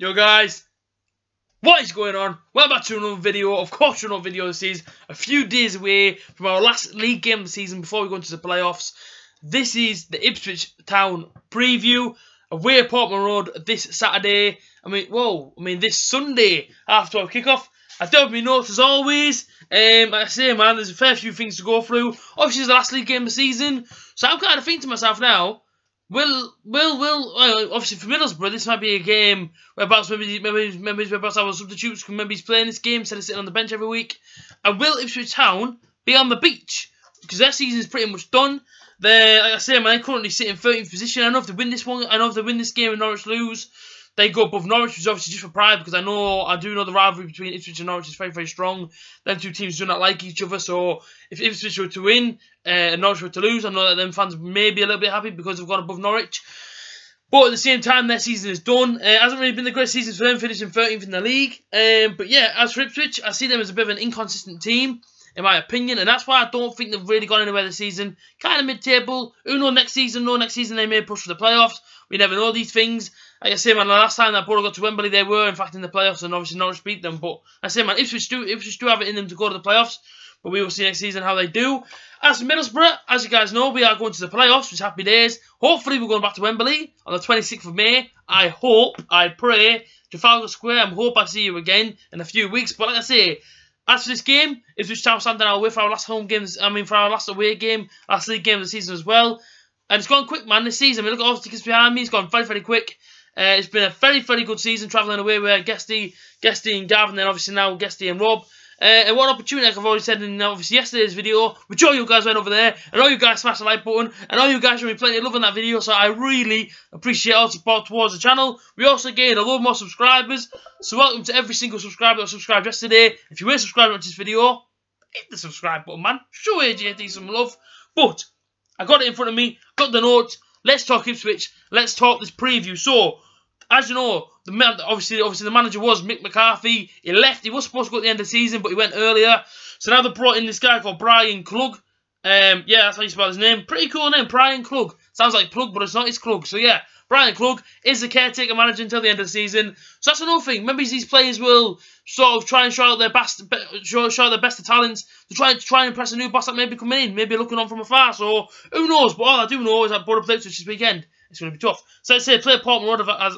Yo guys, what is going on? Welcome back to another video. Of course, another video. This is a few days away from our last league game of the season before we go into the playoffs. This is the Ipswich Town preview away at Portman Road this Saturday. This Sunday after our kickoff. I don't have my notes as always. Like I say, man, there's a fair few things to go through. Obviously, it's the last league game of the season, so I'm kind of thinking to myself now. Obviously for Middlesbrough, this might be a game whereabouts maybe our substitutes can maybe playing this game instead of sitting on the bench every week. And will Ipswich Town be on the beach? Because their season is pretty much done. Like I say, man, they're currently sitting in 13th position. I know if they win this one, I know if they win this game and Norwich lose, they go above Norwich, which is obviously just for pride, because I do know the rivalry between Ipswich and Norwich is very, very strong. Them two teams do not like each other, so if Ipswich were to win and Norwich were to lose, I know that them fans may be a little bit happy because they've gone above Norwich. But at the same time, their season is done. It hasn't really been the great season for them, finishing 13th in the league. But yeah, as for Ipswich, I see them as a bit of an inconsistent team, in my opinion, and that's why I don't think they've really gone anywhere this season. Kind of mid-table. Who knows next season? No, next season they may push for the playoffs. We never know these things. Like I say, man, the last time that Borough got to Wembley, they were, in fact, in the playoffs, and obviously Norwich beat them. But I say, man, Ipswich do have it in them to go to the playoffs, but we will see next season how they do. As for Middlesbrough, as you guys know, we are going to the playoffs, which is happy days. Hopefully, we're going back to Wembley on the 26th of May. I hope, I pray, Trafalgar Square, I hope I see you again in a few weeks. But like I say, as for this game, Ipswich Town standing our way for our last home games, for our last away game, last league game of the season as well. And it's gone quick, man, this season. Look at all the tickets behind me. It's gone very, very quick. It's been a very, very good season travelling away with Guesty and Gav, and then obviously now Guesty and Rob. And what opportunity, like I've already said in obviously yesterday's video, which all you guys went over there, and all you guys smashed the like button, and all you guys showed me plenty of love on that video, so I really appreciate all the support towards the channel. We also gained a lot more subscribers, so welcome to every single subscriber that subscribed yesterday. If you weren't subscribed to this video, hit the subscribe button, man. Show A.J.T some love. But I got it in front of me, got the notes. Let's talk Ipswich. Let's talk this preview. So, as you know, obviously the manager was Mick McCarthy. He left. He was supposed to go at the end of the season, but he went earlier. So now they brought in this guy called Brian Klug. Yeah, that's how you spell his name. Pretty cool name, Brian Klug. Sounds like plug, but it's not his Klug. So yeah, Brian Klug is the caretaker manager until the end of the season. So that's another thing. Maybe these players will sort of try and show out their best, show their best of talents to try and impress a new boss that may be coming in, maybe looking on from afar. So who knows? But all I do know is that Borough plays this weekend. It's going to be tough. So let's say play Portman Road, as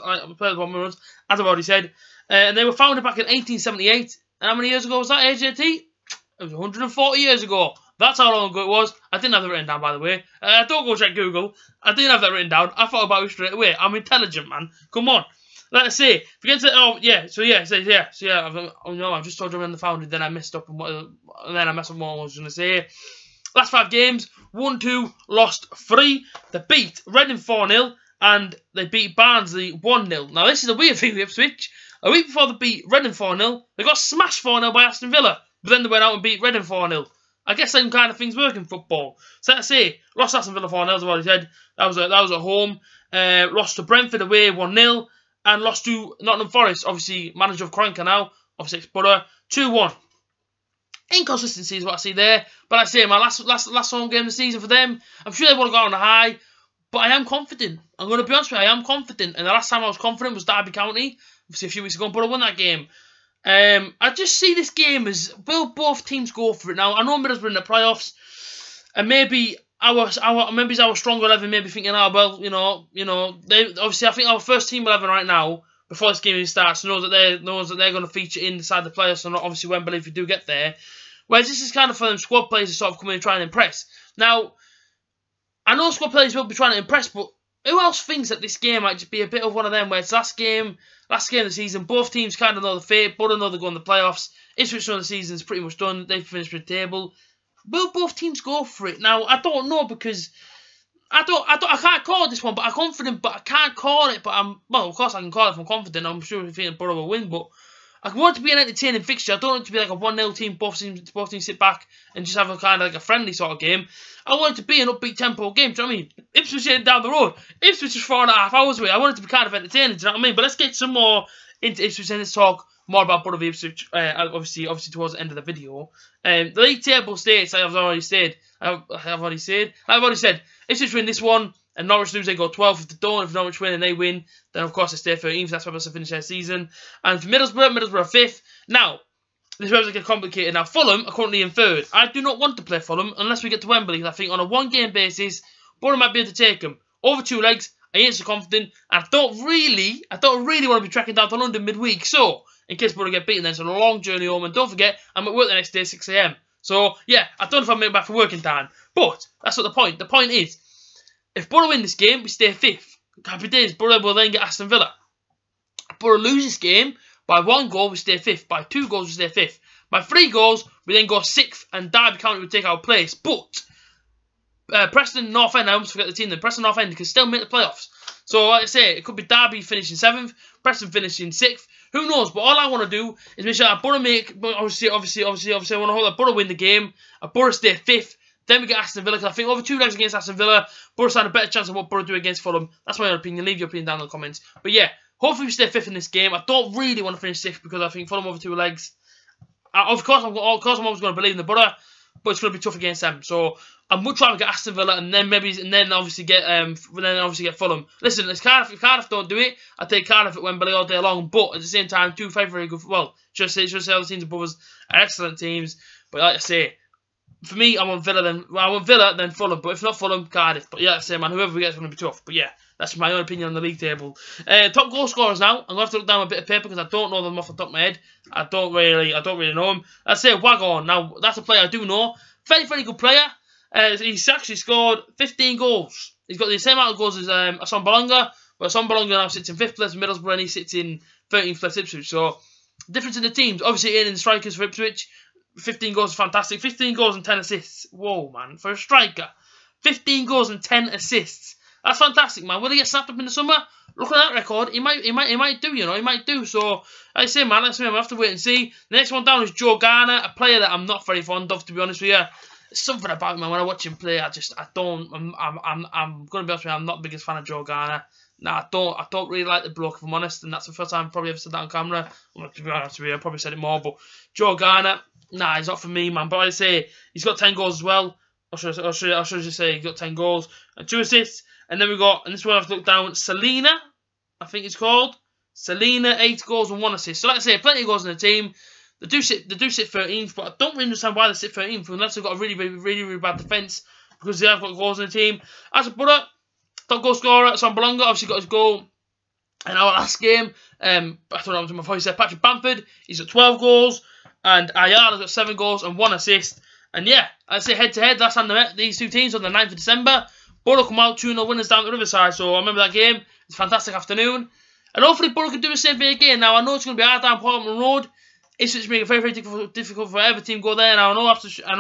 I've already said. And they were founded back in 1878. And how many years ago was that, A.J.T? It was 140 years ago. That's how long ago it was. I didn't have that written down, by the way. Don't go check Google. I didn't have that written down. I thought about it straight away. I'm intelligent, man. Come on. Let's see. Forget to. Oh yeah. So yeah. I've just told you when they founded. Then I messed up, and then I messed up what I was going to say. Last 5 games, 1-2, lost 3. They beat Reading 4-0, and they beat Barnsley 1-0. Now, this is a weird thing with Ipswich. A week before they beat Reading 4-0, they got smashed 4-0 by Aston Villa, but then they went out and beat Reading 4-0. I guess them kind of things work in football. So let's say, lost Aston Villa 4-0, as I've already said. That was at home. Lost to Brentford away 1-0, and lost to Nottingham Forest, obviously manager of Cranker now, obviously ex-Borough, 2-1. Inconsistency is what I see there, but I say my last home game of the season for them. I'm sure they want to go on a high, but I am confident. I'm going to be honest with you, I am confident. And the last time I was confident was Derby County, obviously a few weeks ago, but I won that game. I just see this game as, will both teams go for it? Now I know Middlesbrough in the playoffs, and maybe our stronger 11 maybe thinking, oh well, they obviously I think our first team 11 right now, before this game even starts, knows that they're going to feature inside the playoffs, so not obviously Wembley if you do get there. Whereas this is kind of for them squad players to sort of come in and try and impress. Now, I know squad players will be trying to impress, but who else thinks that this game might just be a bit of one of them where it's last game of the season, both teams kind of know the fate, both know they're going to the playoffs. Ipswich know the season's pretty much done, they've finished with the table. Will both teams go for it? Now, I don't know because I can't call this one, but I'm confident, but I can't call it, but well, of course I can call it if I'm confident. I'm sure if Borough will win, but I want it to be an entertaining fixture. I don't want it to be like a 1-0 team, both teams sit back and just have a kind of like a friendly sort of game. I want it to be an upbeat tempo game, do you know what I mean? Ipswich ain't down the road. Ipswich is 4.5 hours away. I want it to be kind of entertaining, do you know what I mean? But let's get some more into Ipswich and let's talk more about Borough v Ipswich, obviously towards the end of the video. The league table states, I've already said, Ipswich win this one, and Norwich lose, they go 12th. If they don't, if Norwich win and they win, then of course they stay 13th. That's where they'll finish their season. And for Middlesbrough, Middlesbrough 5th. Now, this is where it gets complicated. Now, Fulham are currently in 3rd. I do not want to play Fulham unless we get to Wembley. I think on a one-game basis, Borough might be able to take them. Over 2 legs, I ain't so confident. And I don't really want to be tracking down to London midweek. So, in case Borough get beaten, then it's a long journey home. And don't forget, I'm at work the next day, 6 AM. So, yeah, I don't know if I'll make it back for working time. But, that's not the point. The point is, if Borough win this game, we stay 5th. Happy days, Borough will then get Aston Villa. Borough lose this game, by 1 goal, we stay 5th. By 2 goals, we stay 5th. By 3 goals, we then go 6th, and Derby County will take our place. But Preston North End, I almost forget the team then. Preston North End can still make the playoffs. So, like I say, it could be Derby finishing 7th, Preston finishing 6th. Who knows? But all I want to do is make sure that Borough make. Obviously, I want to hope that Borough win the game. Borough stay 5th. Then we get Aston Villa, because I think over 2 legs against Aston Villa, Borough stand a better chance of what Borough do against Fulham. That's my opinion. Leave your opinion down in the comments. But yeah, hopefully we stay 5th in this game. I don't really want to finish 6th because I think Fulham over 2 legs. Of course, I'm always going to believe in the Borough, but it's going to be tough against them. So I'm much rather get Aston Villa and then obviously get Fulham. Listen, if Cardiff don't do it, I take Cardiff at Wembley all day long. But at the same time, 2 very good. Well, just say all the teams above us are excellent teams. But like I say, for me, I want Villa then Fulham. But if not Fulham, Cardiff. But yeah, like I say, man, whoever we get is going to be tough. But yeah, that's my own opinion on the league table. Top goal scorers now. I'm going to have to look down a bit of paper because I don't know them off the top of my head. I don't really know them. I'd say Wagon. Now, that's a player I do know. Very, very good player. He's actually scored 15 goals. He's got the same amount of goals as Asan Bolonga, but Asan Bolonga now sits in 5th place in Middlesbrough and he sits in 13th place Ipswich. So, difference in the teams. Obviously, in the strikers for Ipswich, 15 goals is fantastic. 15 goals and 10 assists. Whoa, man. For a striker, 15 goals and 10 assists. That's fantastic, man. Will he get snapped up in the summer? Look at that record. He might do, you know. He might do. So, like I say, man, we'll have to wait and see. The next one down is Joe Garner, a player that I'm not very fond of, to be honest with you. There's something about him, man. When I watch him play, I'm going to be honest with you, I'm not the biggest fan of Joe Garner. Nah, I don't really like the bloke, if I'm honest, and that's the first time I've probably ever said that on camera. To be honest with you, I probably said it more, but Joe Garner, nah, he's not for me, man. But like I say, he's got 10 goals as well. I should just say he's got 10 goals and 2 assists. And then we got, and this one I've looked down, Selena, I think it's called. Selena, 8 goals and 1 assist. So like I say, plenty of goals in the team. They do sit 13th, but I don't really understand why they sit 13th unless they've got a really bad defence, because they have got goals in the team. As a Borough, top goal scorer, Sam Bolonga obviously got his goal in our last game. I don't know what my voice said. Patrick Bamford, he's got 12 goals, and Ayala's got 7 goals and 1 assist. And yeah, I'd say head to head, last time they met these 2 teams on the 9th of December. Borough come out 2-0 winners down the Riverside, so I remember that game. It's a fantastic afternoon. And hopefully Borough can do the same thing again. Now, I know it's going to be hard down Portman Road. It's going to make it very difficult for every team to go there. Now, I know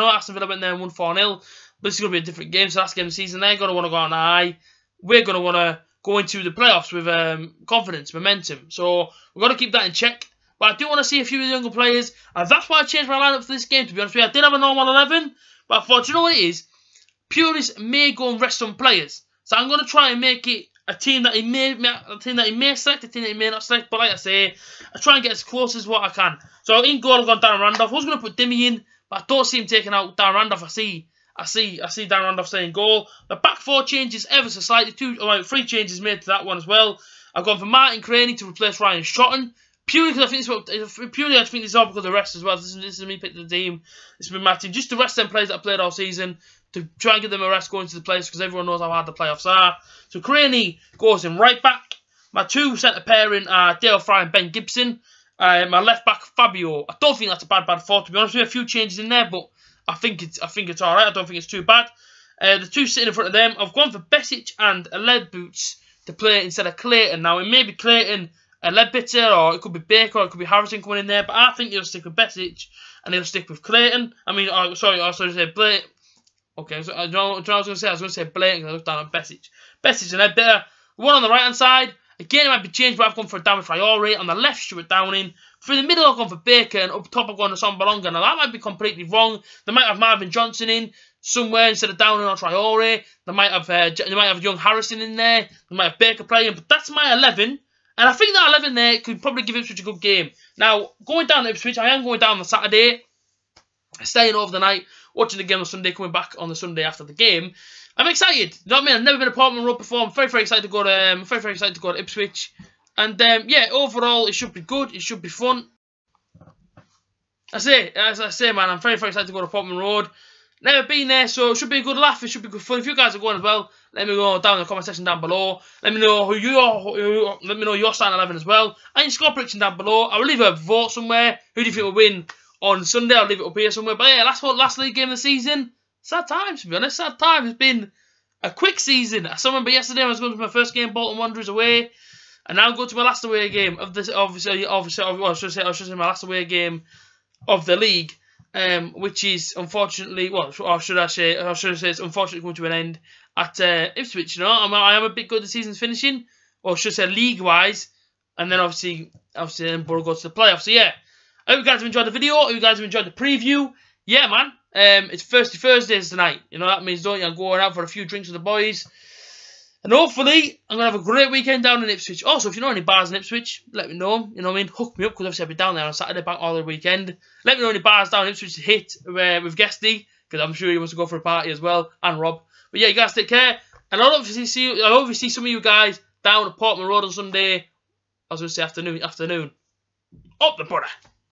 Aston Villa went there and won 4-0, but it's going to be a different game. So last game of the season, they're going to want to go on high. We're going to want to go into the playoffs with confidence, momentum. So we've got to keep that in check. But I do want to see a few of the younger players. And that's why I changed my lineup for this game, to be honest with you. I did have a normal 11, but I thought, you know what it is? Purists may go and rest some players. So I'm going to try and make it a team that he may select, a team that he may not select. But like I say, I try and get as close as what I can. So in goal, I've got Darren Randolph. I was going to put Dimmy in, but I don't see him taking out Darren Randolph. I see Darren Randolph staying goal. The back 4 changes ever so slightly. 3 changes made to that one as well. I've gone for Martin Craney to replace Ryan Shotton. Purely because I think this is all because of the rest as well. This is me picking the team. This has been my team. Just to rest them players that I played all season, to try and give them a rest going to the playoffs, because everyone knows how hard the playoffs are. So Craney goes in right back. My 2 centre pairing are Dale Fry and Ben Gibson. My left back Fabio. I don't think that's a bad thought, to be honest with you. A few changes in there, but I think it's all right. I don't think it's too bad. The 2 sitting in front of them, I've gone for Besic and Lead Boots to play instead of Clayton. Now it may be Clayton and Ledbetter, or it could be Baker, or it could be Harrison coming in there, but I think he'll stick with Besic and he'll stick with Clayton. I mean, sorry, I was going to say Blake. Okay, so I was going to say? I was going to say Blake, and I looked down at Besic. Besic and Ledbetter. One on the right hand side. Again, it might be changed, but I've gone for David Friore. On the left, Stuart Downing. Through the middle, I've gone for Baker, and up top, I've gone to Son Bolonga. Now, that might be completely wrong. They might have Marvin Johnson in somewhere instead of Downing or Traore. They might have young Harrison in there. They might have Baker playing, but that's my 11. And I think that 11 there could probably give Ipswich a good game. Now, going down to Ipswich, I am going down on Saturday, staying over the night, watching the game on Sunday, coming back on the Sunday after the game. I'm excited. You know what I mean? I've never been to Portman Road before. I'm very, very excited to go to. Very, very excited to go to Ipswich. And yeah, overall, it should be good. It should be fun. As I say, man, I'm very, very excited to go to Portman Road. Never been there, so it should be a good laugh. It should be good fun. If you guys are going as well, let me know down in the comment section down below. Let me know who you are. Let me know your starting 11 as well. And your score prediction down below. I will leave a vote somewhere. Who do you think will win on Sunday? I'll leave it up here somewhere. But yeah, last league game of the season. Sad times, to be honest. Sad times. It's been a quick season. I still remember yesterday I was going to my first game, Bolton Wanderers away. And now I'm going to my last away game of this. Obviously, I should say my last away game of the league. Which is unfortunately, or should I say it's unfortunately coming to an end at Ipswich. You know, I am a bit good the season's finishing, or should I say league-wise, and then obviously then Borough go to the playoffs. So yeah, I hope you guys have enjoyed the video. I hope you guys have enjoyed the preview. Yeah, man, it's Thirsty Thursdays tonight. You know that means, don't you? I'm going out for a few drinks with the boys. And hopefully, I'm going to have a great weekend down in Ipswich. Also, if you know any bars in Ipswich, let me know. You know what I mean? Hook me up, because obviously I'll be down there on Saturday, back all the weekend. Let me know any bars down in Ipswich to hit with Guesty, because I'm sure he wants to go for a party as well, and Rob. But yeah, you guys take care. And I'll obviously see some of you guys down at Portman Road on Sunday. I was going to say afternoon. Up the butter.